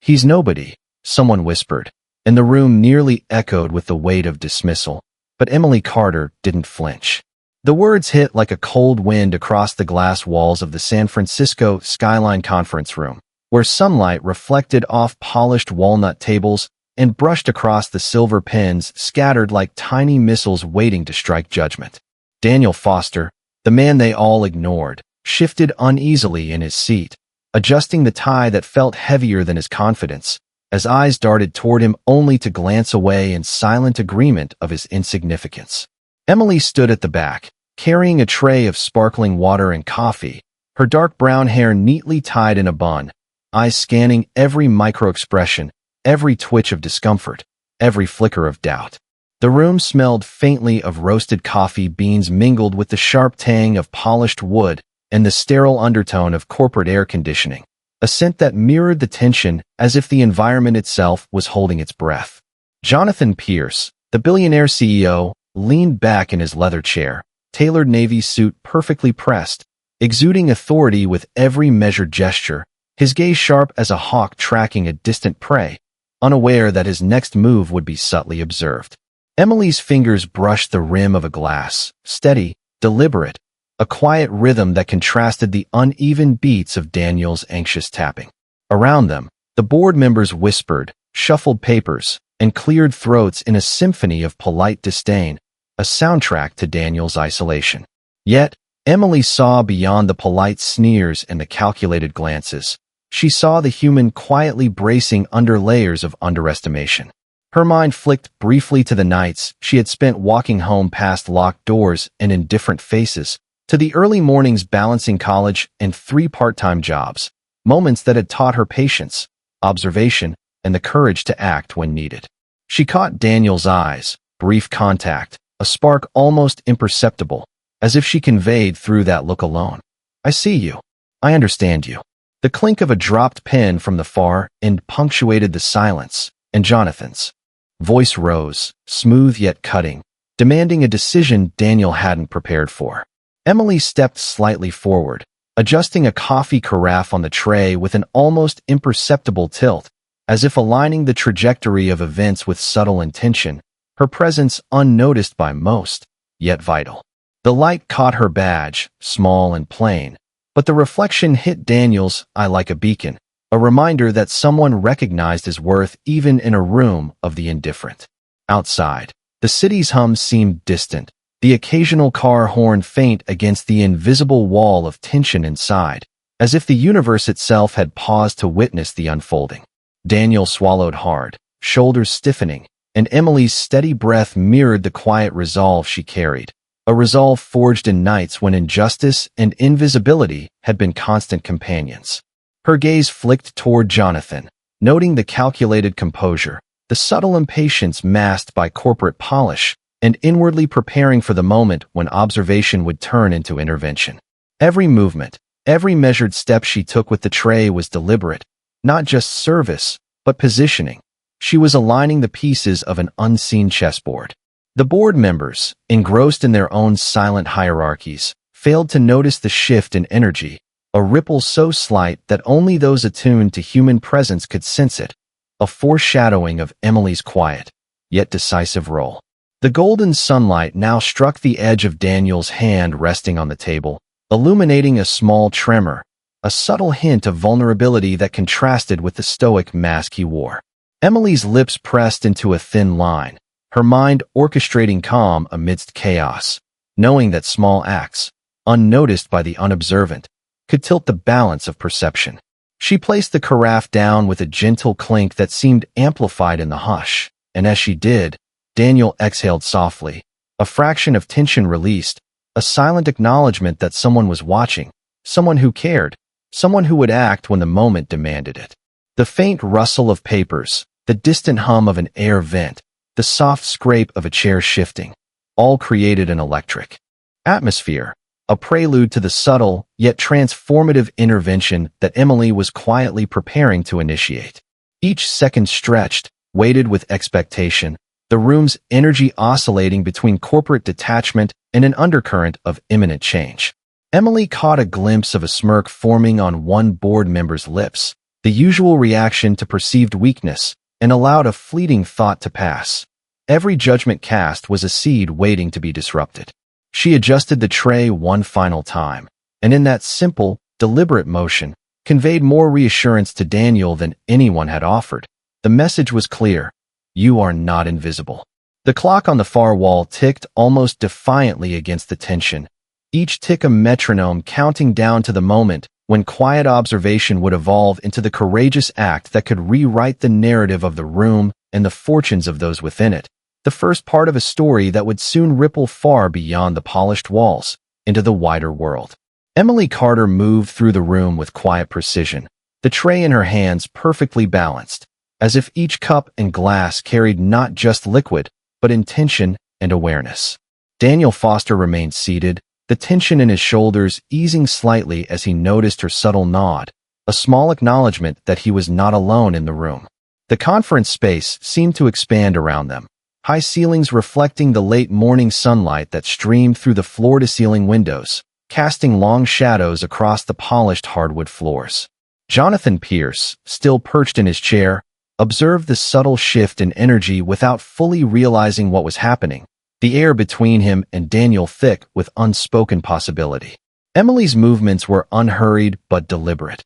"He's nobody," someone whispered, and the room nearly echoed with the weight of dismissal. But Emily Carter didn't flinch. The words hit like a cold wind across the glass walls of the San Francisco Skyline conference room, where sunlight reflected off polished walnut tables and brushed across the silver pens scattered like tiny missiles waiting to strike judgment. Daniel Foster, the man they all ignored, shifted uneasily in his seat, adjusting the tie that felt heavier than his confidence, as eyes darted toward him only to glance away in silent agreement of his insignificance. Emily stood at the back, carrying a tray of sparkling water and coffee, her dark brown hair neatly tied in a bun, eyes scanning every micro-expression, every twitch of discomfort, every flicker of doubt. The room smelled faintly of roasted coffee beans mingled with the sharp tang of polished wood and the sterile undertone of corporate air conditioning, a scent that mirrored the tension as if the environment itself was holding its breath. Jonathan Pierce, the Billionaire CEO, leaned back in his leather chair, tailored navy suit perfectly pressed, exuding authority with every measured gesture, his gaze sharp as a hawk tracking a distant prey, unaware that his next move would be subtly observed. Emily's fingers brushed the rim of a glass, steady, deliberate, a quiet rhythm that contrasted the uneven beats of Daniel's anxious tapping. Around them, the board members whispered, shuffled papers, and cleared throats in a symphony of polite disdain, a soundtrack to Daniel's isolation. Yet, Emily saw beyond the polite sneers and the calculated glances. She saw the human quietly bracing under layers of underestimation. Her mind flicked briefly to the nights she had spent walking home past locked doors and indifferent faces, to the early mornings balancing college and 3 part-time jobs, moments that had taught her patience, observation, and the courage to act when needed. She caught Daniel's eyes, brief contact, a spark almost imperceptible, as if she conveyed through that look alone. "I see you. I understand you." The clink of a dropped pen from the far end punctuated the silence, and Jonathan's voice rose, smooth yet cutting, demanding a decision Daniel hadn't prepared for. Emily stepped slightly forward, adjusting a coffee carafe on the tray with an almost imperceptible tilt, as if aligning the trajectory of events with subtle intention, her presence unnoticed by most, yet vital. The light caught her badge, small and plain, but the reflection hit Daniel's eye like a beacon, a reminder that someone recognized his worth even in a room of the indifferent. Outside, the city's hum seemed distant, the occasional car horn faint against the invisible wall of tension inside, as if the universe itself had paused to witness the unfolding. Daniel swallowed hard, shoulders stiffening, and Emily's steady breath mirrored the quiet resolve she carried, a resolve forged in nights when injustice and invisibility had been constant companions. Her gaze flicked toward Jonathan, noting the calculated composure, the subtle impatience masked by corporate polish, and inwardly preparing for the moment when observation would turn into intervention. Every movement, every measured step she took with the tray was deliberate, not just service, but positioning. She was aligning the pieces of an unseen chessboard. The board members, engrossed in their own silent hierarchies, failed to notice the shift in energy, a ripple so slight that only those attuned to human presence could sense it, a foreshadowing of Emily's quiet, yet decisive role. The golden sunlight now struck the edge of Daniel's hand resting on the table, illuminating a small tremor, a subtle hint of vulnerability that contrasted with the stoic mask he wore. Emily's lips pressed into a thin line, her mind orchestrating calm amidst chaos, knowing that small acts, unnoticed by the unobservant, could tilt the balance of perception. She placed the carafe down with a gentle clink that seemed amplified in the hush, and as she did, Daniel exhaled softly, a fraction of tension released, a silent acknowledgement that someone was watching, someone who cared, someone who would act when the moment demanded it. The faint rustle of papers, the distant hum of an air vent, the soft scrape of a chair shifting, all created an electric atmosphere, a prelude to the subtle yet transformative intervention that Emily was quietly preparing to initiate. Each second stretched, weighted with expectation, the room's energy oscillating between corporate detachment and an undercurrent of imminent change. Emily caught a glimpse of a smirk forming on one board member's lips, the usual reaction to perceived weakness, and allowed a fleeting thought to pass. Every judgment cast was a seed waiting to be disrupted. She adjusted the tray one final time, and in that simple, deliberate motion, conveyed more reassurance to Daniel than anyone had offered. The message was clear: you are not invisible. The clock on the far wall ticked almost defiantly against the tension, each tick a metronome counting down to the moment when quiet observation would evolve into the courageous act that could rewrite the narrative of the room and the fortunes of those within it. The first part of a story that would soon ripple far beyond the polished walls into the wider world. Emily Carter moved through the room with quiet precision, the tray in her hands perfectly balanced, as if each cup and glass carried not just liquid, but intention and awareness. Daniel Foster remained seated, the tension in his shoulders easing slightly as he noticed her subtle nod, a small acknowledgement that he was not alone in the room. The conference space seemed to expand around them, high ceilings reflecting the late morning sunlight that streamed through the floor-to-ceiling windows, casting long shadows across the polished hardwood floors. Jonathan Pierce, still perched in his chair, observed the subtle shift in energy without fully realizing what was happening, the air between him and Daniel thick with unspoken possibility. Emily's movements were unhurried but deliberate.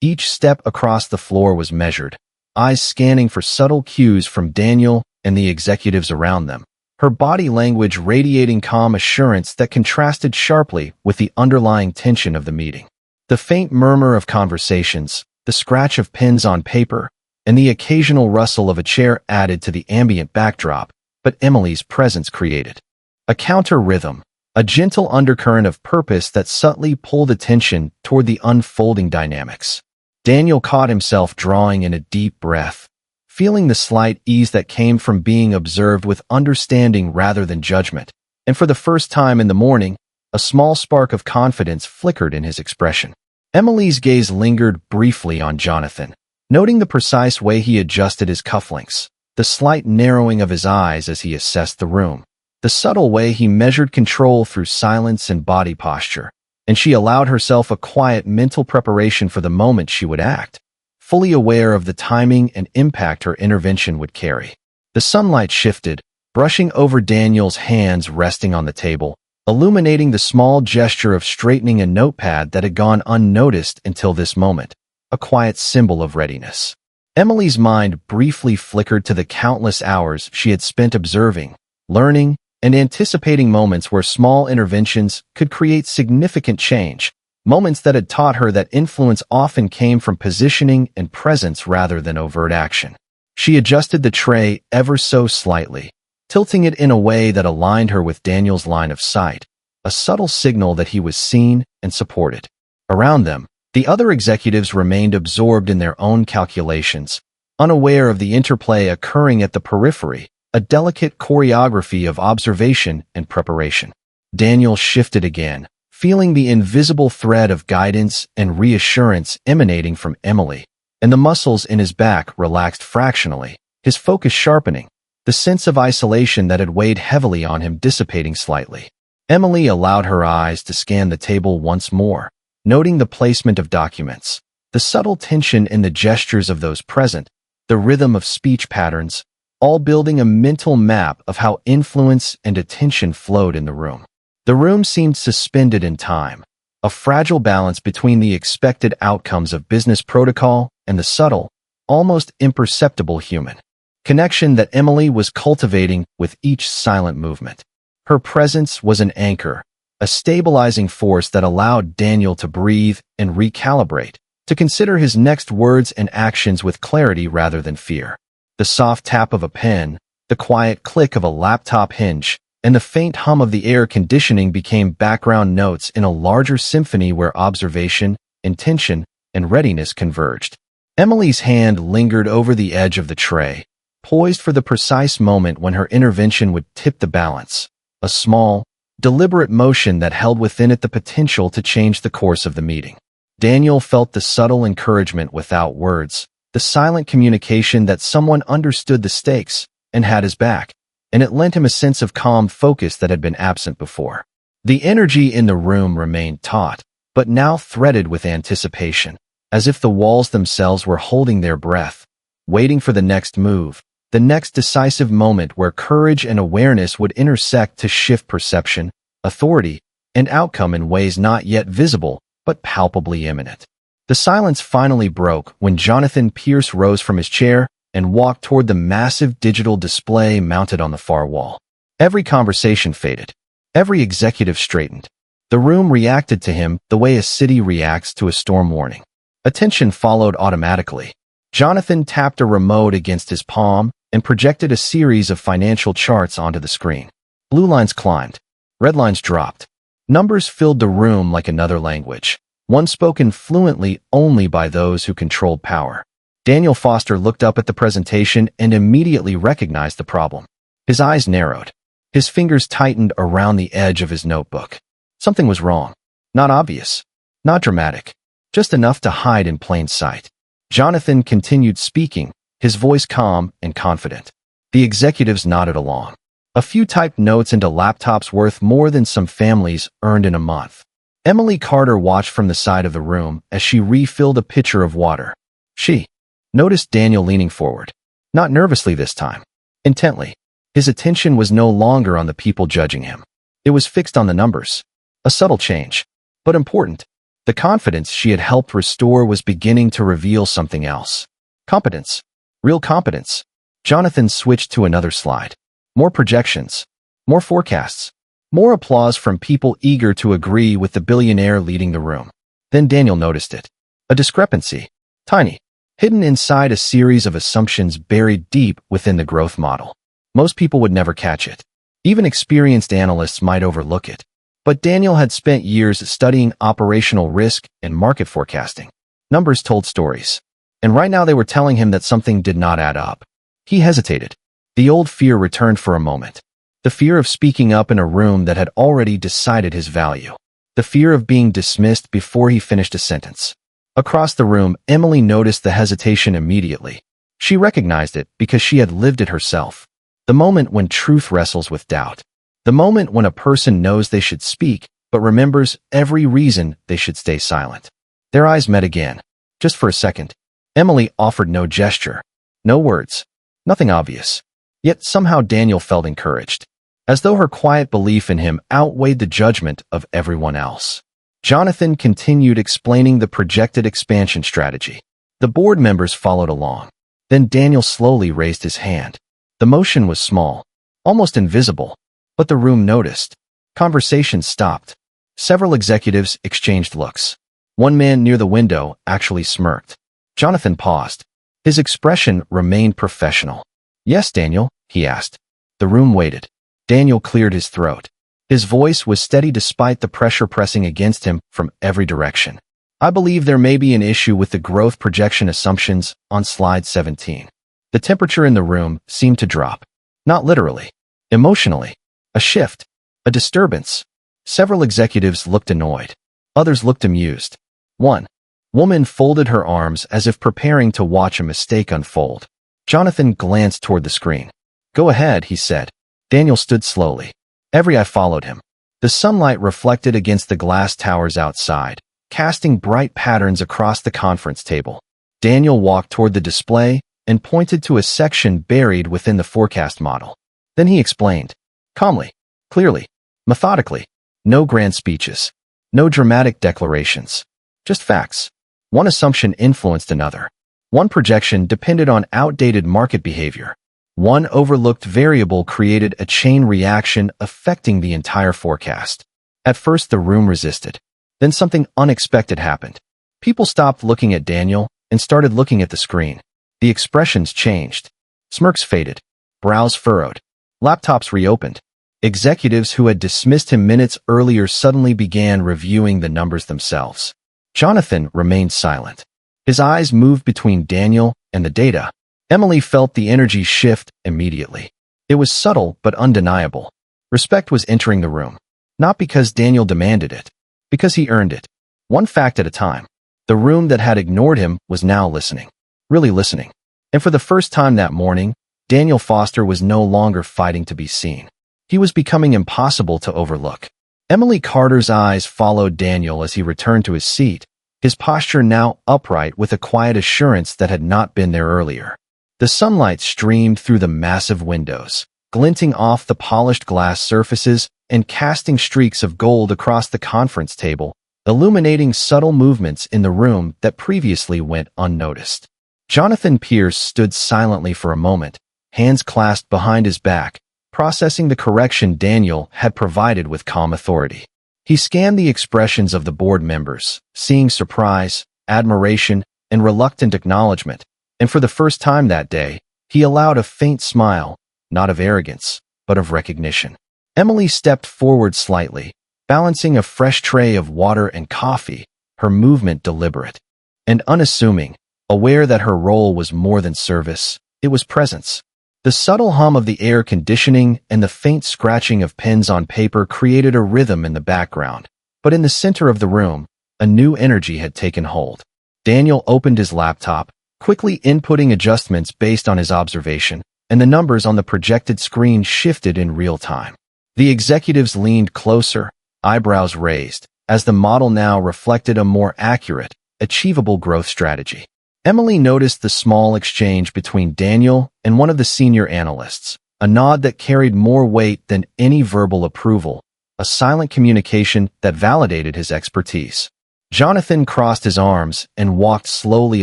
Each step across the floor was measured, eyes scanning for subtle cues from Daniel and the executives around them, her body language radiating calm assurance that contrasted sharply with the underlying tension of the meeting. The faint murmur of conversations, the scratch of pens on paper, and the occasional rustle of a chair added to the ambient backdrop, but Emily's presence created a counter-rhythm, a gentle undercurrent of purpose that subtly pulled attention toward the unfolding dynamics. Daniel caught himself drawing in a deep breath, feeling the slight ease that came from being observed with understanding rather than judgment, and for the first time in the morning, a small spark of confidence flickered in his expression. Emily's gaze lingered briefly on Jonathan, noting the precise way he adjusted his cufflinks, the slight narrowing of his eyes as he assessed the room, the subtle way he measured control through silence and body posture, and she allowed herself a quiet mental preparation for the moment she would act, fully aware of the timing and impact her intervention would carry. The sunlight shifted, brushing over Daniel's hands resting on the table, illuminating the small gesture of straightening a notepad that had gone unnoticed until this moment, a quiet symbol of readiness. Emily's mind briefly flickered to the countless hours she had spent observing, learning, and anticipating moments where small interventions could create significant change, moments that had taught her that influence often came from positioning and presence rather than overt action. She adjusted the tray ever so slightly, tilting it in a way that aligned her with Daniel's line of sight, a subtle signal that he was seen and supported. Around them, the other executives remained absorbed in their own calculations, unaware of the interplay occurring at the periphery, a delicate choreography of observation and preparation. Daniel shifted again, feeling the invisible thread of guidance and reassurance emanating from Emily, and the muscles in his back relaxed fractionally, his focus sharpening, the sense of isolation that had weighed heavily on him dissipating slightly. Emily allowed her eyes to scan the table once more, noting the placement of documents, the subtle tension in the gestures of those present, the rhythm of speech patterns, all building a mental map of how influence and attention flowed in the room. The room seemed suspended in time, a fragile balance between the expected outcomes of business protocol and the subtle, almost imperceptible human connection that Emily was cultivating with each silent movement. Her presence was an anchor, a stabilizing force that allowed Daniel to breathe and recalibrate, to consider his next words and actions with clarity rather than fear. The soft tap of a pen, the quiet click of a laptop hinge, and the faint hum of the air conditioning became background notes in a larger symphony where observation, intention, and readiness converged. Emily's hand lingered over the edge of the tray, poised for the precise moment when her intervention would tip the balance, a small, deliberate motion that held within it the potential to change the course of the meeting. Daniel felt the subtle encouragement without words, the silent communication that someone understood the stakes and had his back, and it lent him a sense of calm focus that had been absent before. The energy in the room remained taut, but now threaded with anticipation, as if the walls themselves were holding their breath, waiting for the next move, the next decisive moment where courage and awareness would intersect to shift perception, authority, and outcome in ways not yet visible but palpably imminent. The silence finally broke when Jonathan Pierce rose from his chair and walked toward the massive digital display mounted on the far wall. Every conversation faded. Every executive straightened. The room reacted to him the way a city reacts to a storm warning. Attention followed automatically. Jonathan tapped a remote against his palm and projected a series of financial charts onto the screen. Blue lines climbed. Red lines dropped. Numbers filled the room like another language, one spoken fluently only by those who controlled power. Daniel Foster looked up at the presentation and immediately recognized the problem. His eyes narrowed. His fingers tightened around the edge of his notebook. Something was wrong. Not obvious. Not dramatic. Just enough to hide in plain sight. Jonathan continued speaking, his voice calm and confident. The executives nodded along. A few typed notes into laptops worth more than some families earned in a month. Emily Carter watched from the side of the room as she refilled a pitcher of water. She noticed Daniel leaning forward. Not nervously this time. Intently. His attention was no longer on the people judging him. It was fixed on the numbers. A subtle change, but important. The confidence she had helped restore was beginning to reveal something else. Competence. Real competence. Jonathan switched to another slide. More projections. More forecasts. More applause from people eager to agree with the billionaire leading the room. Then Daniel noticed it. A discrepancy. Tiny. Hidden inside a series of assumptions buried deep within the growth model. Most people would never catch it. Even experienced analysts might overlook it. But Daniel had spent years studying operational risk and market forecasting. Numbers told stories. And right now they were telling him that something did not add up. He hesitated. The old fear returned for a moment. The fear of speaking up in a room that had already decided his value. The fear of being dismissed before he finished a sentence. Across the room, Emily noticed the hesitation immediately. She recognized it because she had lived it herself. The moment when truth wrestles with doubt. The moment when a person knows they should speak, but remembers every reason they should stay silent. Their eyes met again. Just for a second. Emily offered no gesture. No words. Nothing obvious. Yet somehow Daniel felt encouraged. As though her quiet belief in him outweighed the judgment of everyone else. Jonathan continued explaining the projected expansion strategy. The board members followed along. Then Daniel slowly raised his hand. The motion was small, almost invisible, but the room noticed. Conversation stopped. Several executives exchanged looks. One man near the window actually smirked. Jonathan paused. His expression remained professional. Yes, Daniel, he asked. The room waited. Daniel cleared his throat. His voice was steady despite the pressure pressing against him from every direction. I believe there may be an issue with the growth projection assumptions on slide 17. The temperature in the room seemed to drop. Not literally. Emotionally. A shift. A disturbance. Several executives looked annoyed. Others looked amused. One woman folded her arms as if preparing to watch a mistake unfold. Jonathan glanced toward the screen. Go ahead, he said. Daniel stood slowly. Every eye followed him. The sunlight reflected against the glass towers outside, casting bright patterns across the conference table. Daniel walked toward the display and pointed to a section buried within the forecast model. Then he explained. Calmly, clearly, methodically. No grand speeches. No dramatic declarations. Just facts. One assumption influenced another. One projection depended on outdated market behavior. One overlooked variable created a chain reaction affecting the entire forecast. At first, the room resisted. Then something unexpected happened. People stopped looking at Daniel and started looking at the screen. The expressions changed. Smirks faded. Brows furrowed. Laptops reopened. Executives who had dismissed him minutes earlier suddenly began reviewing the numbers themselves. Jonathan remained silent. His eyes moved between Daniel and the data. Emily felt the energy shift immediately. It was subtle but undeniable. Respect was entering the room. Not because Daniel demanded it. Because he earned it. One fact at a time. The room that had ignored him was now listening. Really listening. And for the first time that morning, Daniel Foster was no longer fighting to be seen. He was becoming impossible to overlook. Emily Carter's eyes followed Daniel as he returned to his seat, his posture now upright with a quiet assurance that had not been there earlier. The sunlight streamed through the massive windows, glinting off the polished glass surfaces and casting streaks of gold across the conference table, illuminating subtle movements in the room that previously went unnoticed. Jonathan Pierce stood silently for a moment, hands clasped behind his back, processing the correction Daniel had provided with calm authority. He scanned the expressions of the board members, seeing surprise, admiration, and reluctant acknowledgement, and for the first time that day, he allowed a faint smile, not of arrogance, but of recognition. Emily stepped forward slightly, balancing a fresh tray of water and coffee, her movement deliberate and unassuming, aware that her role was more than service, it was presence. The subtle hum of the air conditioning and the faint scratching of pens on paper created a rhythm in the background, but in the center of the room, a new energy had taken hold. Daniel opened his laptop, quickly inputting adjustments based on his observation, and the numbers on the projected screen shifted in real time. The executives leaned closer, eyebrows raised, as the model now reflected a more accurate, achievable growth strategy. Emily noticed the small exchange between Daniel and one of the senior analysts, a nod that carried more weight than any verbal approval, a silent communication that validated his expertise. Jonathan crossed his arms and walked slowly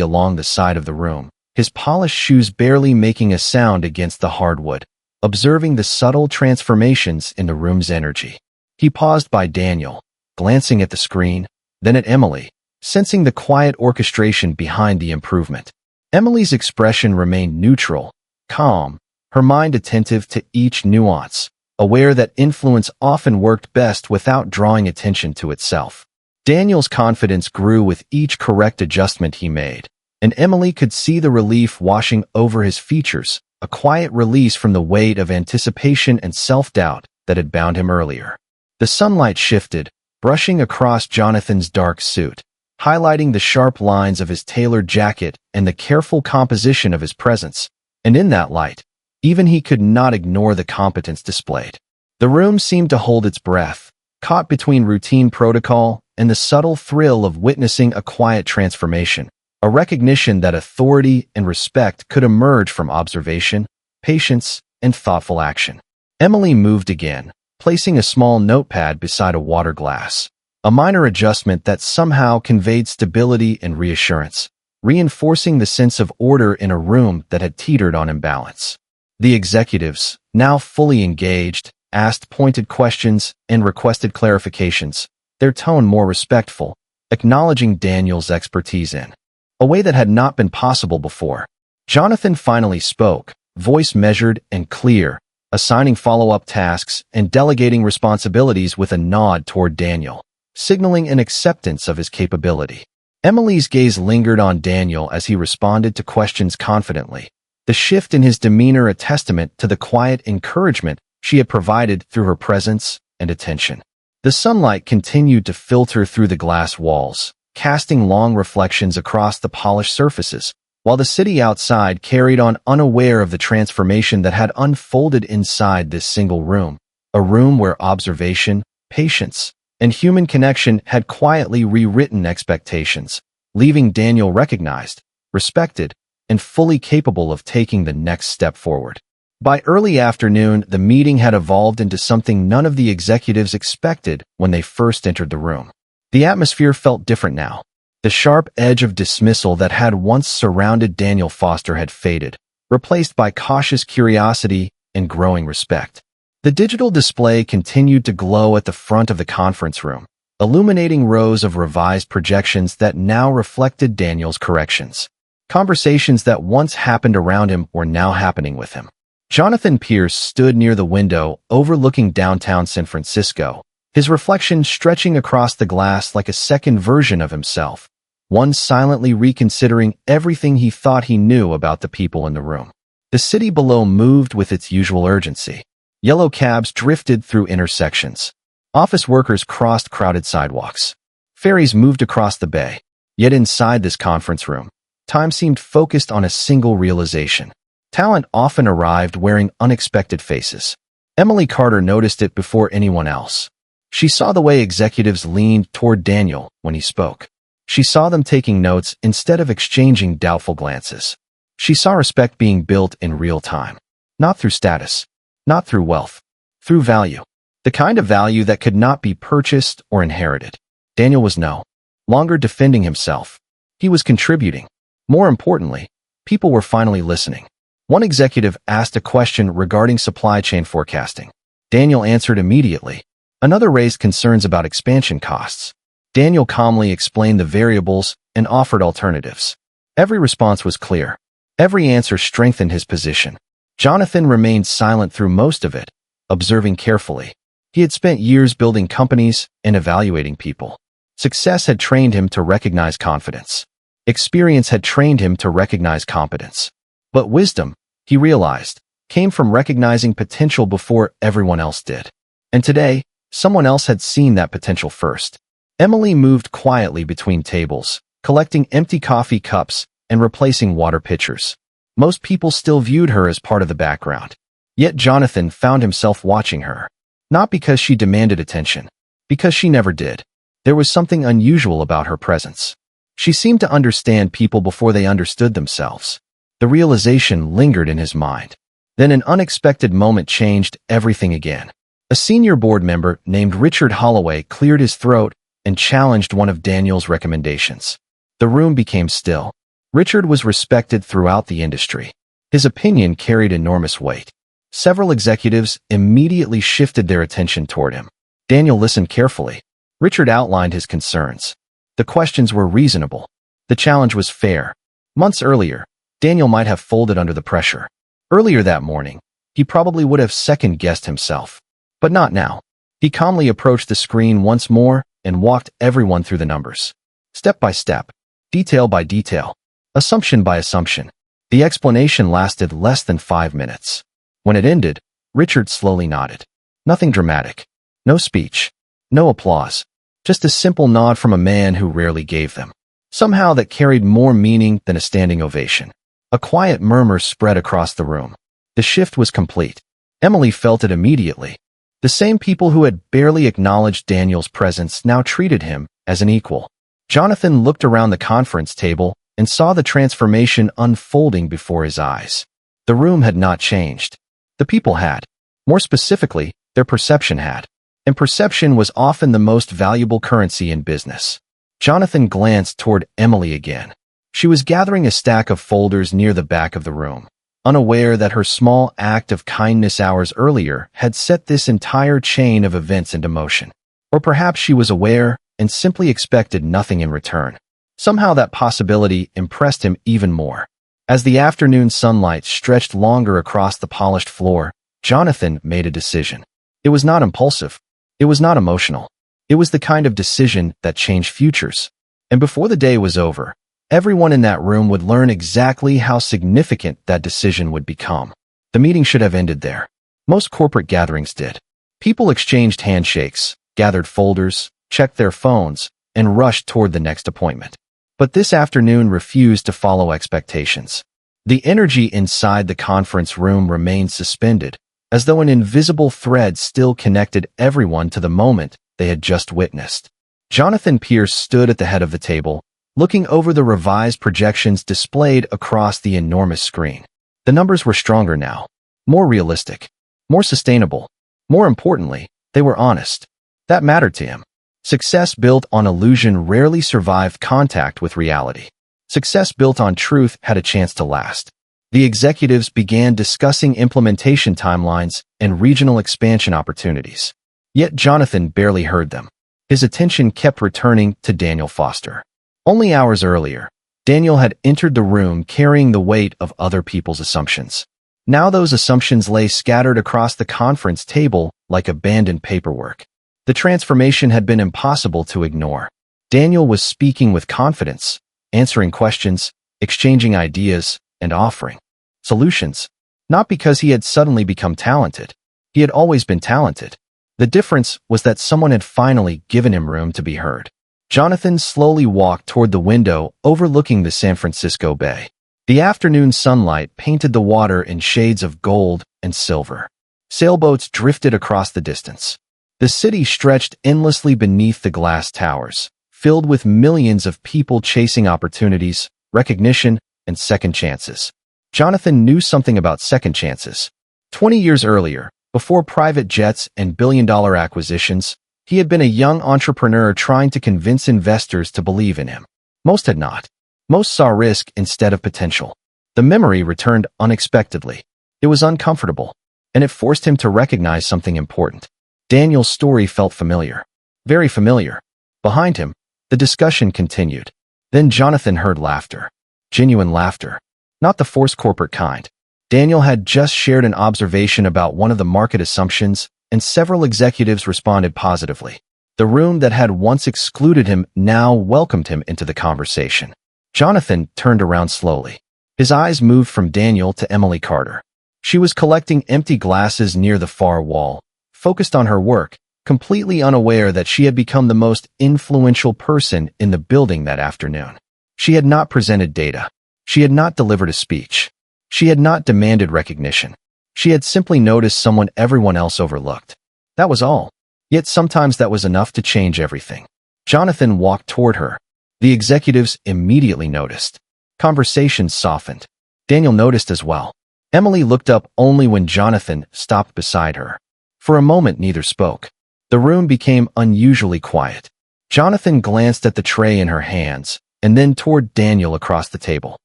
along the side of the room, his polished shoes barely making a sound against the hardwood, observing the subtle transformations in the room's energy. He paused by Daniel, glancing at the screen, then at Emily, sensing the quiet orchestration behind the improvement. Emily's expression remained neutral, calm, her mind attentive to each nuance, aware that influence often worked best without drawing attention to itself. Daniel's confidence grew with each correct adjustment he made, and Emily could see the relief washing over his features, a quiet release from the weight of anticipation and self-doubt that had bound him earlier. The sunlight shifted, brushing across Jonathan's dark suit, highlighting the sharp lines of his tailored jacket and the careful composition of his presence, and in that light, even he could not ignore the competence displayed. The room seemed to hold its breath, caught between routine protocol and the subtle thrill of witnessing a quiet transformation, a recognition that authority and respect could emerge from observation, patience, and thoughtful action. Emily moved again, placing a small notepad beside a water glass, a minor adjustment that somehow conveyed stability and reassurance, reinforcing the sense of order in a room that had teetered on imbalance. The executives, now fully engaged, asked pointed questions and requested clarifications, their tone more respectful, acknowledging Daniel's expertise in a way that had not been possible before. Jonathan finally spoke, voice measured and clear, assigning follow-up tasks and delegating responsibilities with a nod toward Daniel, signaling an acceptance of his capability. Emily's gaze lingered on Daniel as he responded to questions confidently, the shift in his demeanor a testament to the quiet encouragement she had provided through her presence and attention. The sunlight continued to filter through the glass walls, casting long reflections across the polished surfaces, while the city outside carried on unaware of the transformation that had unfolded inside this single room, a room where observation, patience, and human connection had quietly rewritten expectations, leaving Daniel recognized, respected, and fully capable of taking the next step forward. By early afternoon, the meeting had evolved into something none of the executives expected when they first entered the room. The atmosphere felt different now. The sharp edge of dismissal that had once surrounded Daniel Foster had faded, replaced by cautious curiosity and growing respect. The digital display continued to glow at the front of the conference room, illuminating rows of revised projections that now reflected Daniel's corrections. Conversations that once happened around him were now happening with him. Jonathan Pierce stood near the window overlooking downtown San Francisco, his reflection stretching across the glass like a second version of himself, one silently reconsidering everything he thought he knew about the people in the room. The city below moved with its usual urgency. Yellow cabs drifted through intersections. Office workers crossed crowded sidewalks. Ferries moved across the bay. Yet inside this conference room, time seemed focused on a single realization. Talent often arrived wearing unexpected faces. Emily Carter noticed it before anyone else. She saw the way executives leaned toward Daniel when he spoke. She saw them taking notes instead of exchanging doubtful glances. She saw respect being built in real time. Not through status, not through wealth, through value. The kind of value that could not be purchased or inherited. Daniel was no longer defending himself. He was contributing. More importantly, people were finally listening. One executive asked a question regarding supply chain forecasting. Daniel answered immediately. Another raised concerns about expansion costs. Daniel calmly explained the variables and offered alternatives. Every response was clear. Every answer strengthened his position. Jonathan remained silent through most of it, observing carefully. He had spent years building companies and evaluating people. Success had trained him to recognize confidence. Experience had trained him to recognize competence. But wisdom, he realized, came from recognizing potential before everyone else did. And today, someone else had seen that potential first. Emily moved quietly between tables, collecting empty coffee cups and replacing water pitchers. Most people still viewed her as part of the background. Yet Jonathan found himself watching her. Not because she demanded attention, because she never did. There was something unusual about her presence. She seemed to understand people before they understood themselves. The realization lingered in his mind. Then an unexpected moment changed everything again. A senior board member named Richard Holloway cleared his throat and challenged one of Daniel's recommendations. The room became still. Richard was respected throughout the industry. His opinion carried enormous weight. Several executives immediately shifted their attention toward him. Daniel listened carefully. Richard outlined his concerns. The questions were reasonable. The challenge was fair. Months earlier, Daniel might have folded under the pressure. Earlier that morning, he probably would have second-guessed himself. But not now. He calmly approached the screen once more and walked everyone through the numbers. Step by step, detail by detail, assumption by assumption. The explanation lasted less than 5 minutes. When it ended, Richard slowly nodded. Nothing dramatic. No speech. No applause. Just a simple nod from a man who rarely gave them. Somehow that carried more meaning than a standing ovation. A quiet murmur spread across the room. The shift was complete. Emily felt it immediately. The same people who had barely acknowledged Daniel's presence now treated him as an equal. Jonathan looked around the conference table and saw the transformation unfolding before his eyes. The room had not changed. The people had. More specifically, their perception had. And perception was often the most valuable currency in business. Jonathan glanced toward Emily again. She was gathering a stack of folders near the back of the room, unaware that her small act of kindness hours earlier had set this entire chain of events into motion. Or perhaps she was aware and simply expected nothing in return. Somehow that possibility impressed him even more. As the afternoon sunlight stretched longer across the polished floor, Jonathan made a decision. It was not impulsive. It was not emotional. It was the kind of decision that changed futures. And before the day was over, everyone in that room would learn exactly how significant that decision would become. The meeting should have ended there. Most corporate gatherings did. People exchanged handshakes, gathered folders, checked their phones, and rushed toward the next appointment. But this afternoon refused to follow expectations. The energy inside the conference room remained suspended, as though an invisible thread still connected everyone to the moment they had just witnessed. Jonathan Pierce stood at the head of the table, looking over the revised projections displayed across the enormous screen. The numbers were stronger now, more realistic, more sustainable. More importantly, they were honest. That mattered to him. Success built on illusion rarely survived contact with reality. Success built on truth had a chance to last. The executives began discussing implementation timelines and regional expansion opportunities. Yet Jonathan barely heard them. His attention kept returning to Daniel Foster. Only hours earlier, Daniel had entered the room carrying the weight of other people's assumptions. Now those assumptions lay scattered across the conference table like abandoned paperwork. The transformation had been impossible to ignore. Daniel was speaking with confidence, answering questions, exchanging ideas, and offering solutions. Not because he had suddenly become talented. He had always been talented. The difference was that someone had finally given him room to be heard. Jonathan slowly walked toward the window overlooking the San Francisco Bay. The afternoon sunlight painted the water in shades of gold and silver. Sailboats drifted across the distance. The city stretched endlessly beneath the glass towers, filled with millions of people chasing opportunities, recognition, and second chances. Jonathan knew something about second chances. 20 years earlier, before private jets and billion-dollar acquisitions, he had been a young entrepreneur trying to convince investors to believe in him. Most had not. Most saw risk instead of potential. The memory returned unexpectedly. It was uncomfortable, and it forced him to recognize something important. Daniel's story felt familiar. Very familiar. Behind him, the discussion continued. Then Jonathan heard laughter. Genuine laughter. Not the forced corporate kind. Daniel had just shared an observation about one of the market assumptions, and several executives responded positively. The room that had once excluded him now welcomed him into the conversation. Jonathan turned around slowly. His eyes moved from Daniel to Emily Carter. She was collecting empty glasses near the far wall, focused on her work, completely unaware that she had become the most influential person in the building that afternoon. She had not presented data. She had not delivered a speech. She had not demanded recognition. She had simply noticed someone everyone else overlooked. That was all. Yet sometimes that was enough to change everything. Jonathan walked toward her. The executives immediately noticed. Conversations softened. Daniel noticed as well. Emily looked up only when Jonathan stopped beside her. For a moment, neither spoke. The room became unusually quiet. Jonathan glanced at the tray in her hands, and then toward Daniel across the table.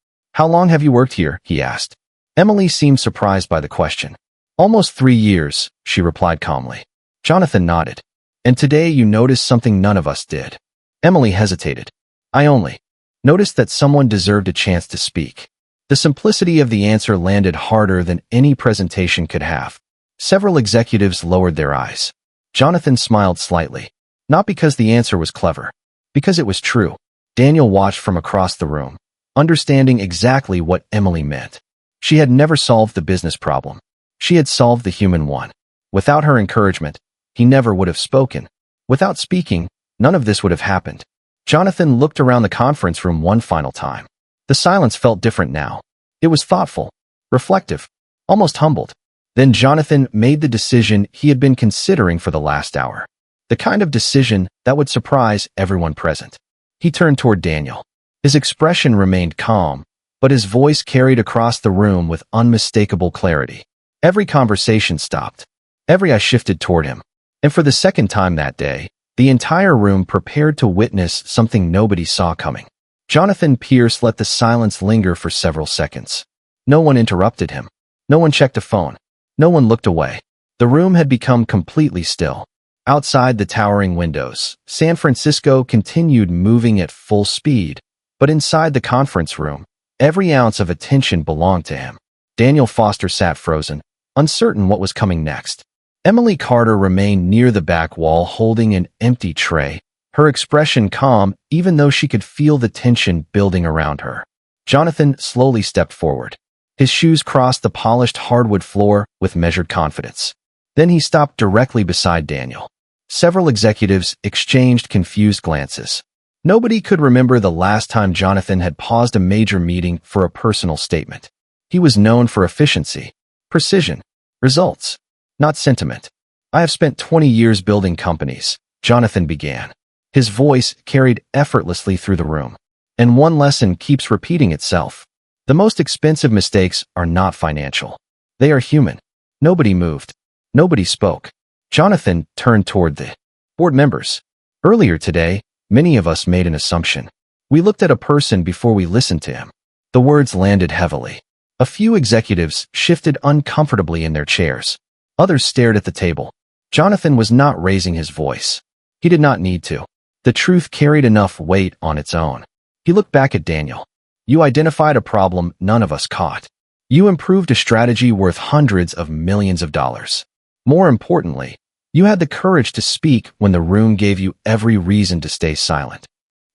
"How long have you worked here?" he asked. Emily seemed surprised by the question. "Almost 3 years," she replied calmly. Jonathan nodded. "And today you noticed something none of us did." Emily hesitated. "I only noticed that someone deserved a chance to speak." The simplicity of the answer landed harder than any presentation could have. Several executives lowered their eyes. Jonathan smiled slightly. Not because the answer was clever. Because it was true. Daniel watched from across the room, understanding exactly what Emily meant. She had never solved the business problem. She had solved the human one. Without her encouragement, he never would have spoken. Without speaking, none of this would have happened. Jonathan looked around the conference room one final time. The silence felt different now. It was thoughtful, reflective, almost humbled. Then Jonathan made the decision he had been considering for the last hour. The kind of decision that would surprise everyone present. He turned toward Daniel. His expression remained calm, but his voice carried across the room with unmistakable clarity. Every conversation stopped. Every eye shifted toward him. And for the second time that day, the entire room prepared to witness something nobody saw coming. Jonathan Pierce let the silence linger for several seconds. No one interrupted him. No one checked a phone. No one looked away. The room had become completely still. Outside the towering windows, San Francisco continued moving at full speed, but inside the conference room, every ounce of attention belonged to him. Daniel Foster sat frozen, uncertain what was coming next. Emily Carter remained near the back wall holding an empty tray, her expression calm even though she could feel the tension building around her. Jonathan slowly stepped forward. His shoes crossed the polished hardwood floor with measured confidence. Then he stopped directly beside Daniel. Several executives exchanged confused glances. Nobody could remember the last time Jonathan had paused a major meeting for a personal statement. He was known for efficiency, precision, results, not sentiment. "I have spent 20 years building companies," Jonathan began. His voice carried effortlessly through the room. And one lesson keeps repeating itself. The most expensive mistakes are not financial. They are human. Nobody moved. Nobody spoke. Jonathan turned toward the board members. Earlier today, many of us made an assumption. We looked at a person before we listened to him. The words landed heavily. A few executives shifted uncomfortably in their chairs. Others stared at the table. Jonathan was not raising his voice. He did not need to. The truth carried enough weight on its own. He looked back at Daniel. "You identified a problem none of us caught. You improved a strategy worth hundreds of millions of dollars. More importantly, you had the courage to speak when the room gave you every reason to stay silent."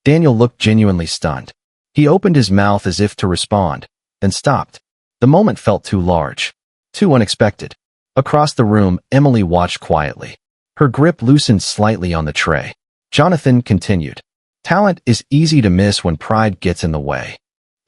Daniel looked genuinely stunned. He opened his mouth as if to respond, then stopped. The moment felt too large, too unexpected. Across the room, Emily watched quietly. Her grip loosened slightly on the tray. Jonathan continued. "Talent is easy to miss when pride gets in the way."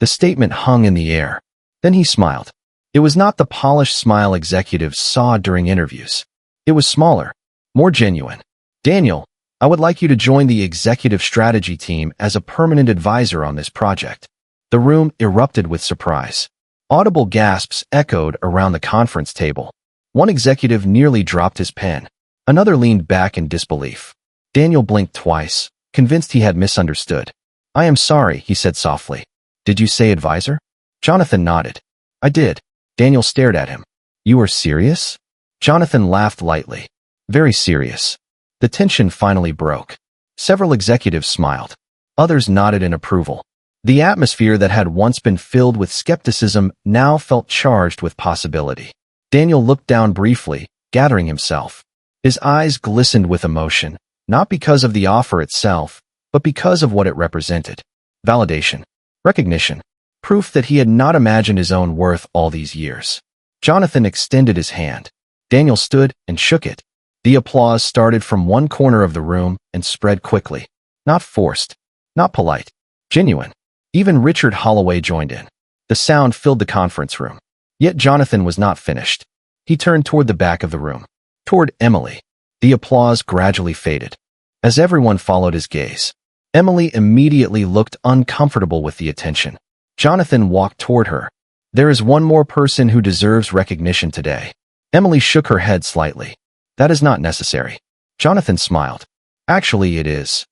The statement hung in the air. Then he smiled. It was not the polished smile executives saw during interviews. It was smaller, more genuine. "Daniel, I would like you to join the executive strategy team as a permanent advisor on this project. The room erupted with surprise. Audible gasps echoed around the conference table. One executive nearly dropped his pen. Another leaned back in disbelief. Daniel blinked twice, convinced he had misunderstood. I am sorry, he said softly. Did you say advisor? Jonathan nodded. I did. Daniel stared at him. You are serious? Jonathan laughed lightly. Very serious. The tension finally broke. Several executives smiled. Others nodded in approval. The atmosphere that had once been filled with skepticism now felt charged with possibility. Daniel looked down briefly, gathering himself. His eyes glistened with emotion, not because of the offer itself, but because of what it represented. Validation. Recognition. Proof that he had not imagined his own worth all these years. Jonathan extended his hand. Daniel stood and shook it. The applause started from one corner of the room and spread quickly. Not forced. Not polite. Genuine. Even Richard Holloway joined in. The sound filled the conference room. Yet Jonathan was not finished. He turned toward the back of the room. Toward Emily. The applause gradually faded. As everyone followed his gaze, Emily immediately looked uncomfortable with the attention. Jonathan walked toward her. There is one more person who deserves recognition today. Emily shook her head slightly. That is not necessary. Jonathan smiled. Actually, it is.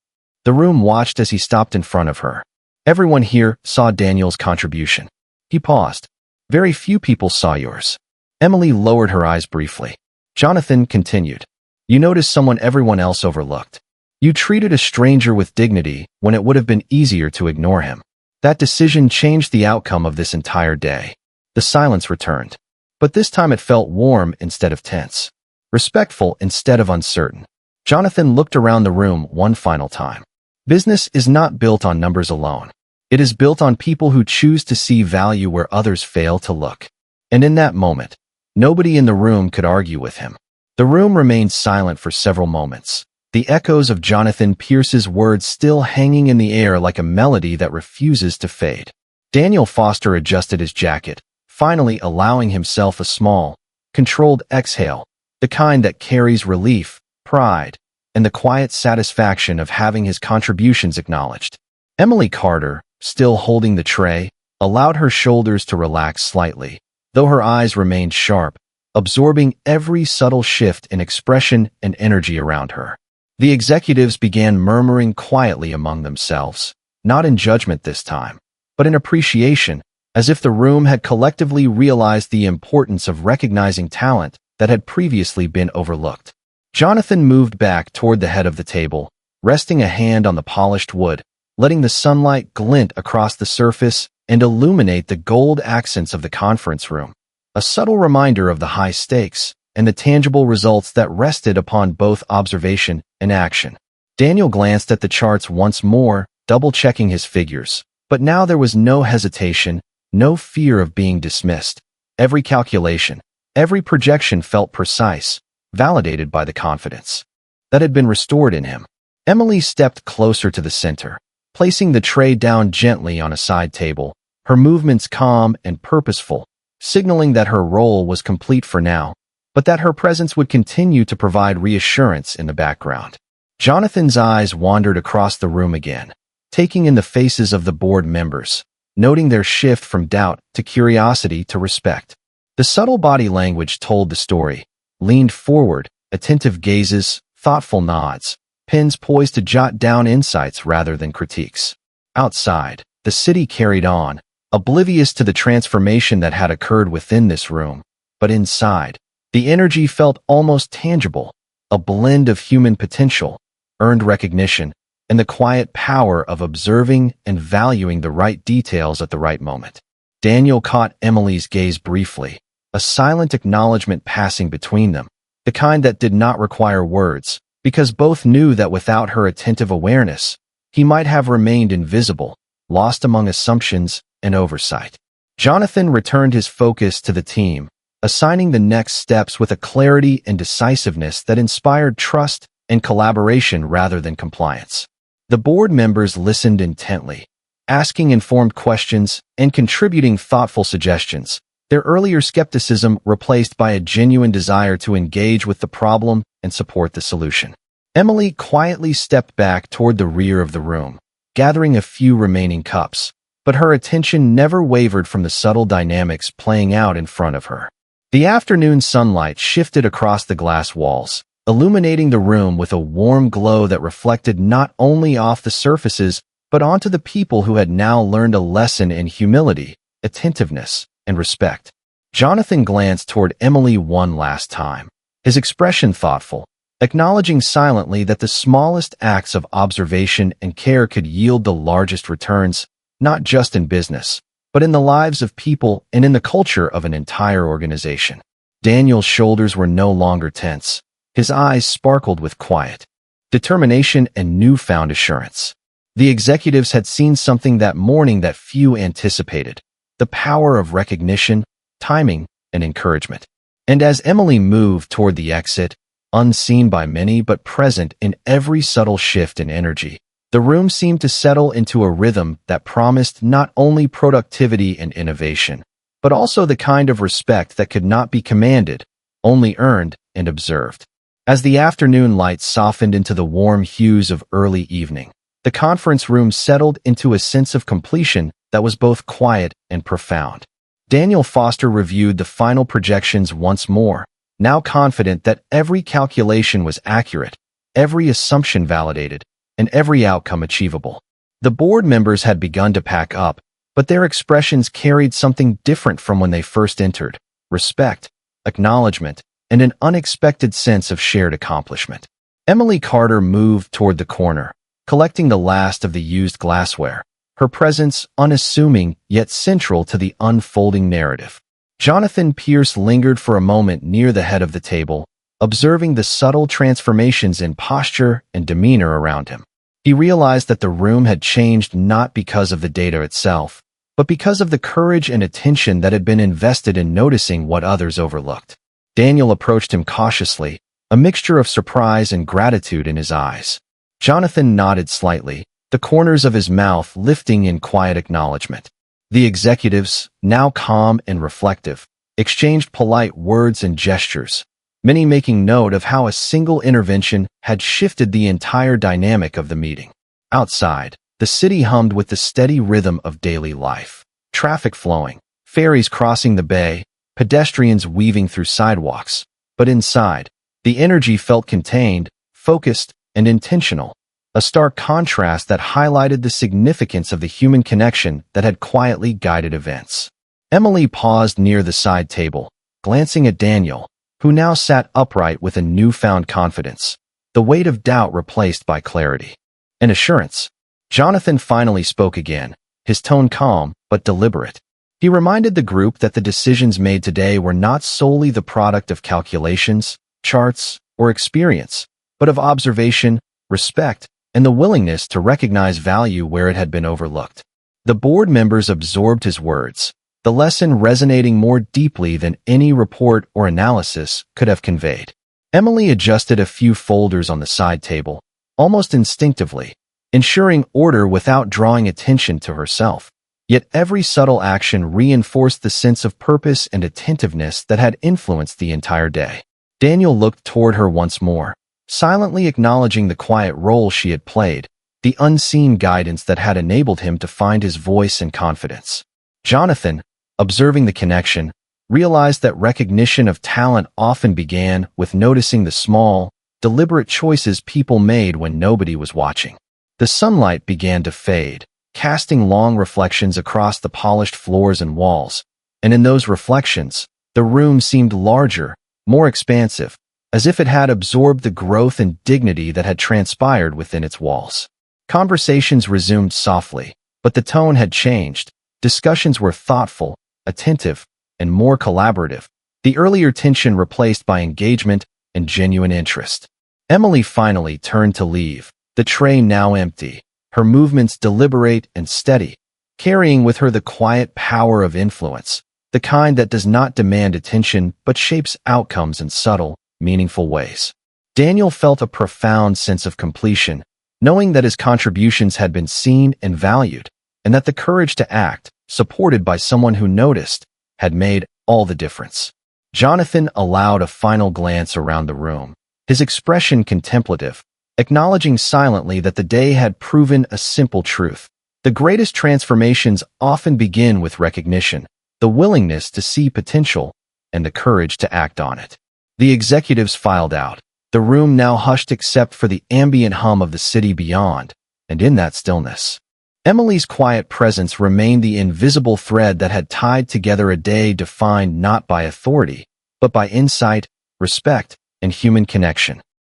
The room watched as he stopped in front of her. Everyone here saw Daniel's contribution. He paused. Very few people saw yours. Emily lowered her eyes briefly. Jonathan continued. You noticed someone everyone else overlooked. You treated a stranger with dignity when it would have been easier to ignore him. That decision changed the outcome of this entire day. The silence returned. But this time it felt warm instead of tense. Respectful instead of uncertain. Jonathan looked around the room one final time. Business is not built on numbers alone. It is built on people who choose to see value where others fail to look. And in that moment, nobody in the room could argue with him. The room remained silent for several moments, the echoes of Jonathan Pierce's words still hanging in the air like a melody that refuses to fade. Daniel Foster adjusted his jacket, finally allowing himself a small, controlled exhale, the kind that carries relief, pride, and the quiet satisfaction of having his contributions acknowledged. Emily Carter, still holding the tray, allowed her shoulders to relax slightly, though her eyes remained sharp, absorbing every subtle shift in expression and energy around her. The executives began murmuring quietly among themselves, not in judgment this time, but in appreciation, as if the room had collectively realized the importance of recognizing talent that had previously been overlooked. Jonathan moved back toward the head of the table, resting a hand on the polished wood, letting the sunlight glint across the surface and illuminate the gold accents of the conference room, a subtle reminder of the high stakes and the tangible results that rested upon both observation and action. Daniel glanced at the charts once more, double-checking his figures, but now there was no hesitation, no fear of being dismissed. Every calculation, every projection felt precise, validated by the confidence that had been restored in him. Emily stepped closer to the center, placing the tray down gently on a side table, her movements calm and purposeful, signaling that her role was complete for now, but that her presence would continue to provide reassurance in the background. Jonathan's eyes wandered across the room again, taking in the faces of the board members, noting their shift from doubt to curiosity to respect. The subtle body language told the story, leaned forward, attentive gazes, thoughtful nods, pens poised to jot down insights rather than critiques. Outside, the city carried on, oblivious to the transformation that had occurred within this room. But inside, the energy felt almost tangible, a blend of human potential, earned recognition, and the quiet power of observing and valuing the right details at the right moment. Daniel caught Emily's gaze briefly, a silent acknowledgement passing between them, the kind that did not require words, because both knew that without her attentive awareness, he might have remained invisible, lost among assumptions and oversight. Jonathan returned his focus to the team, assigning the next steps with a clarity and decisiveness that inspired trust and collaboration rather than compliance. The board members listened intently, asking informed questions and contributing thoughtful suggestions, their earlier skepticism replaced by a genuine desire to engage with the problem and support the solution. Emily quietly stepped back toward the rear of the room, gathering a few remaining cups, but her attention never wavered from the subtle dynamics playing out in front of her. The afternoon sunlight shifted across the glass walls, illuminating the room with a warm glow that reflected not only off the surfaces but onto the people who had now learned a lesson in humility, attentiveness, and respect. Jonathan glanced toward Emily one last time, his expression thoughtful, acknowledging silently that the smallest acts of observation and care could yield the largest returns, not just in business, but in the lives of people and in the culture of an entire organization. Daniel's shoulders were no longer tense. His eyes sparkled with quiet determination and newfound assurance. The executives had seen something that morning that few anticipated: the power of recognition, timing, and encouragement. And as Emily moved toward the exit, unseen by many but present in every subtle shift in energy, the room seemed to settle into a rhythm that promised not only productivity and innovation, but also the kind of respect that could not be commanded, only earned and observed. As the afternoon light softened into the warm hues of early evening, the conference room settled into a sense of completion that was both quiet and profound. Daniel Foster reviewed the final projections once more, now confident that every calculation was accurate, every assumption validated, and every outcome achievable. The board members had begun to pack up, but their expressions carried something different from when they first entered: respect, acknowledgement, and an unexpected sense of shared accomplishment. Emily Carter moved toward the corner, collecting the last of the used glassware, her presence unassuming yet central to the unfolding narrative. Jonathan Pierce lingered for a moment near the head of the table, observing the subtle transformations in posture and demeanor around him. He realized that the room had changed not because of the data itself, but because of the courage and attention that had been invested in noticing what others overlooked. Daniel approached him cautiously, a mixture of surprise and gratitude in his eyes. Jonathan nodded slightly, the corners of his mouth lifting in quiet acknowledgement. The executives, now calm and reflective, exchanged polite words and gestures, many making note of how a single intervention had shifted the entire dynamic of the meeting. Outside, the city hummed with the steady rhythm of daily life. Traffic flowing, ferries crossing the bay, pedestrians weaving through sidewalks. But inside, the energy felt contained, focused, and intentional, a stark contrast that highlighted the significance of the human connection that had quietly guided events. Emily paused near the side table, glancing at Daniel, who now sat upright with a newfound confidence, the weight of doubt replaced by clarity and assurance. Jonathan finally spoke again, his tone calm but deliberate. He reminded the group that the decisions made today were not solely the product of calculations, charts, or experience, but of observation, respect, and the willingness to recognize value where it had been overlooked. The board members absorbed his words, the lesson resonating more deeply than any report or analysis could have conveyed. Emily adjusted a few folders on the side table, almost instinctively, ensuring order without drawing attention to herself. Yet every subtle action reinforced the sense of purpose and attentiveness that had influenced the entire day. Daniel looked toward her once more, silently acknowledging the quiet role she had played, the unseen guidance that had enabled him to find his voice and confidence. Jonathan, observing the connection, realized that recognition of talent often began with noticing the small, deliberate choices people made when nobody was watching. The sunlight began to fade, casting long reflections across the polished floors and walls, and in those reflections, the room seemed larger, more expansive, as if it had absorbed the growth and dignity that had transpired within its walls. Conversations resumed softly, but the tone had changed. Discussions were thoughtful, attentive, and more collaborative, the earlier tension replaced by engagement and genuine interest. Emily finally turned to leave, the tray now empty, her movements deliberate and steady, carrying with her the quiet power of influence, the kind that does not demand attention but shapes outcomes in subtle, meaningful ways. Daniel felt a profound sense of completion, knowing that his contributions had been seen and valued, and that the courage to act, supported by someone who noticed, had made all the difference. Jonathan allowed a final glance around the room, his expression contemplative, acknowledging silently that the day had proven a simple truth. The greatest transformations often begin with recognition, the willingness to see potential, and the courage to act on it. The executives filed out, the room now hushed except for the ambient hum of the city beyond, and in that stillness, Emily's quiet presence remained the invisible thread that had tied together a day defined not by authority, but by insight, respect, and human connection.